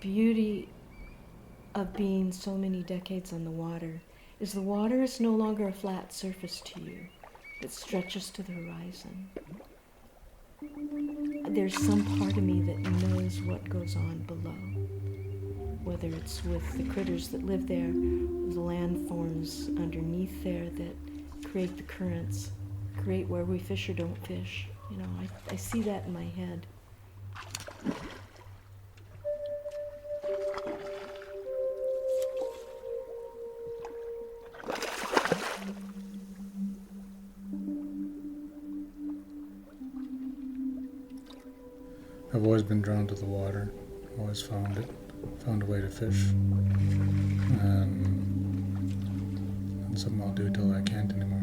beauty of being so many decades on the water is the water is no longer a flat surface to you. It stretches to the horizon. There's some part of me that knows what goes on below, whether it's with the critters that live there, the landforms underneath there that create the currents, create where we fish or don't fish. You know, I see that in my head. I've always been drawn to the water, always found a way to fish, and something I'll do till I can't anymore.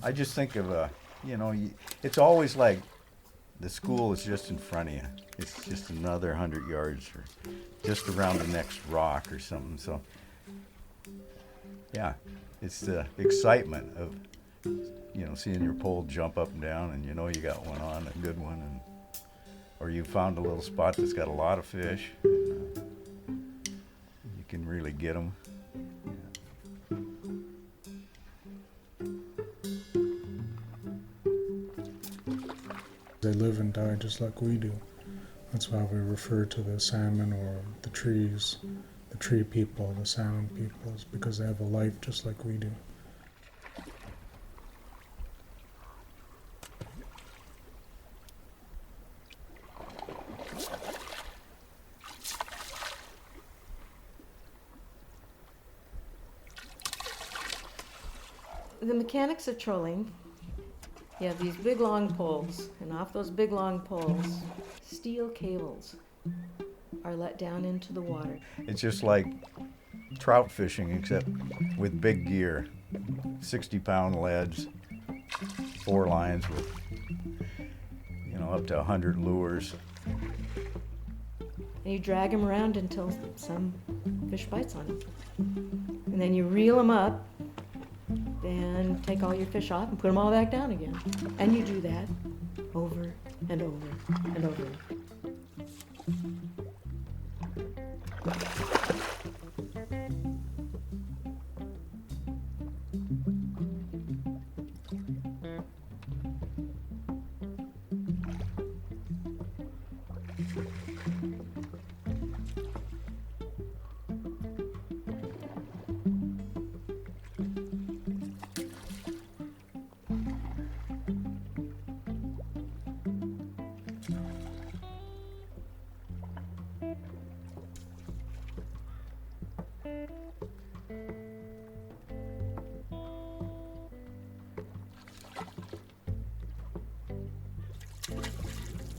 I just think of it's always like the school is just in front of you. It's just another 100 yards or just around the next rock or something. So, yeah, it's the excitement of, seeing your pole jump up and down and you got one on, a good one, or you found a little spot that's got a lot of fish. And, you can really get them. They live and die just like we do. That's why we refer to the salmon or the trees, the tree people, the salmon people, is because they have a life just like we do. The mechanics of trolling, you have these big long poles, and off those big long poles, steel cables are let down into the water. It's just like trout fishing, except with big gear. 60-pound leads, 4 lines with, up to 100 lures. And you drag them around until some fish bites on them. And then you reel them up and take all your fish off and put them all back down again. And you do that over and over and over.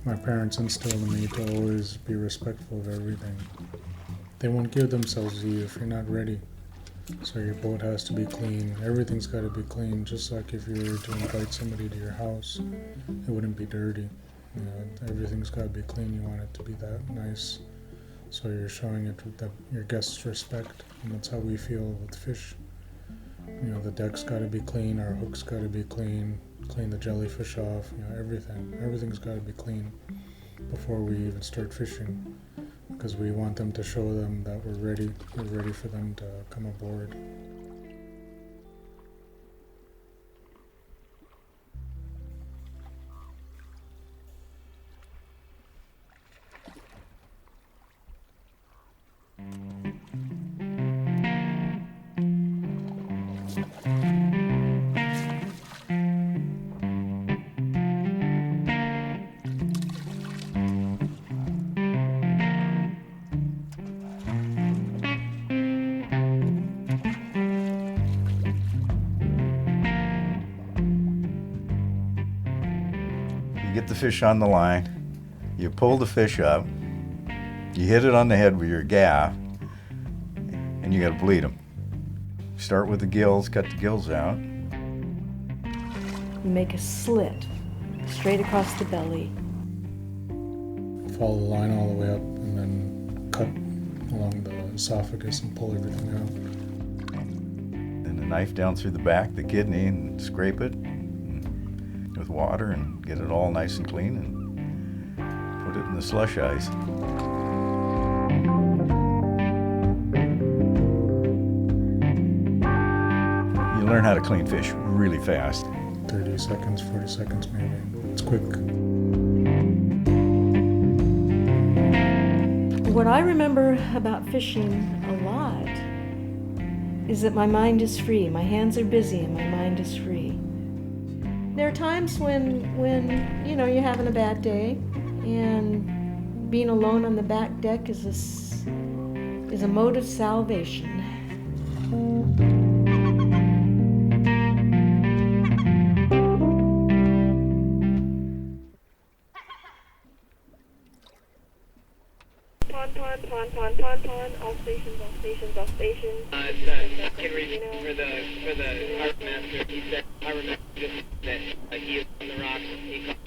My parents instilled in me to always be respectful of everything. They won't give themselves to you if you're not ready. So your boat has to be clean. Everything's got to be clean. Just like if you were to invite somebody to your house, it wouldn't be dirty. Everything's got to be clean. You want it to be that nice. So you're showing it with your guests' respect, and that's how we feel with fish. The deck's got to be clean. Our hook's got to be clean. Clean the jellyfish off. Everything's got to be clean before we even start fishing, because we want them to show them that we're ready. We're ready for them to come aboard. Get the fish on the line, you pull the fish up, you hit it on the head with your gaff, and you got to bleed them. start with the gills, cut the gills out. You make a slit straight across the belly. Follow the line all the way up and then cut along the esophagus and pull everything out. Then the knife down through the back, the kidney, and scrape it with water and get it all nice and clean and put it in the slush ice. You learn how to clean fish really fast. 30 seconds, 40 seconds maybe. It's quick. What I remember about fishing a lot is that my mind is free. My hands are busy and my mind is free. There are times when you're having a bad day and being alone on the back deck is a mode of salvation. Pond, all stations. Can read for the harbor master. He said harbor master that he is on the rocks. He called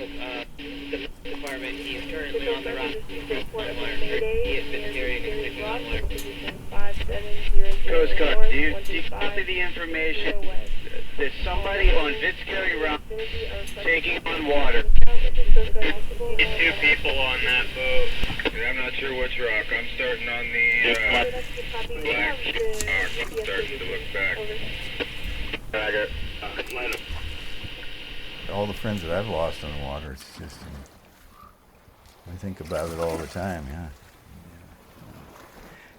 the department. He is currently on the rocks. He has been carrying and fishing on water. Coast Guard, do you copy the information? There's somebody on Fitzgerald Rock taking on water. Two people on that boat. I'm not sure which rock. I'm starting on the black rock. I'm starting to look back. All the friends that I've lost on the water, it's just, I think about it all the time, yeah.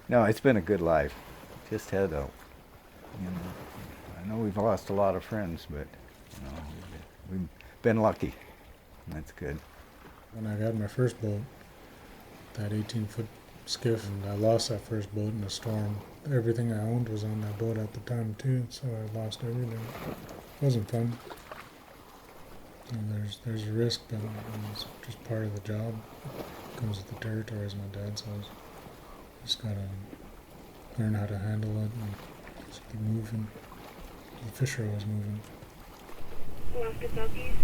No, it's been a good life. Just had a, I know we've lost a lot of friends, but we've been lucky. That's good. When I got my first boat, that 18-foot skiff, and I lost that first boat in a storm. Everything I owned was on that boat at the time too, so I lost everything. It wasn't fun. There's a risk, but it's just part of the job. It comes with the territory, as my dad says. Just gotta learn how to handle it and just keep moving. The fish are always moving. Alaska Southeast,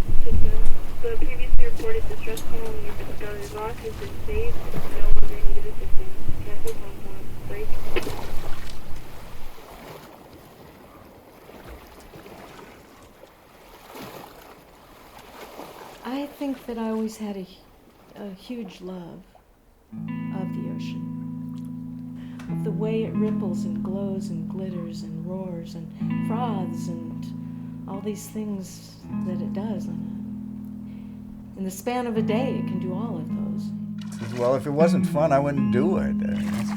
the previously reported distress call on your Fitzgerald Rock has been saved and no longer needed assistance. Cancel Pond, break. I think that I always had a huge love of the ocean, of the way it ripples and glows and glitters and roars and froths and all these things that it does. In the span of a day, it can do all of those. Well, if it wasn't fun, I wouldn't do it. That's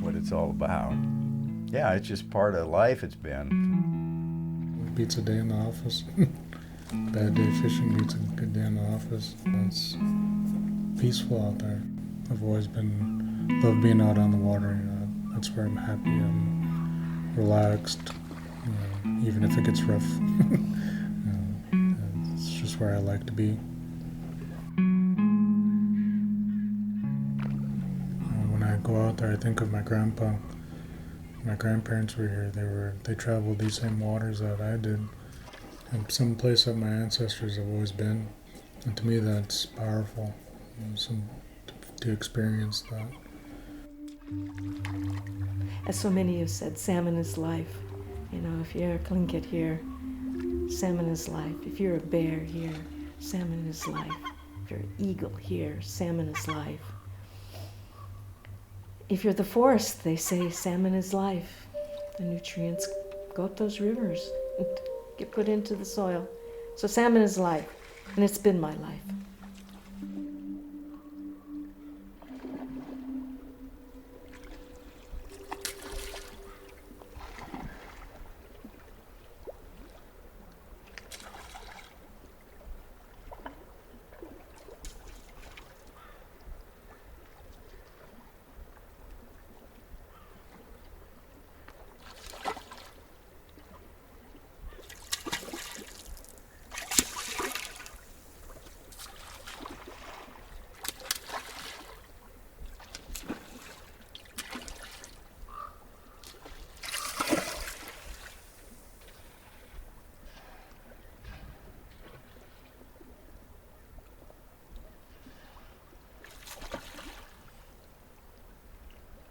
what it's all about. Yeah, it's just part of life it's been. It beats a day in the office. Bad day fishing beats a good day in the office. It's peaceful out there. I've always loved being out on the water. That's where I'm happy. I'm relaxed. Even if it gets rough. It's just where I like to be. When I go out there, I think of my grandpa. My grandparents were here. They traveled these same waters that I did. And some place that my ancestors have always been. And to me, that's powerful. To experience that. As so many have said, salmon is life. If you're a Tlingit here, salmon is life. If you're a bear here, salmon is life. If you're an eagle here, salmon is life. If you're the forest, they say salmon is life. The nutrients go up those rivers and get put into the soil. So salmon is life, and it's been my life.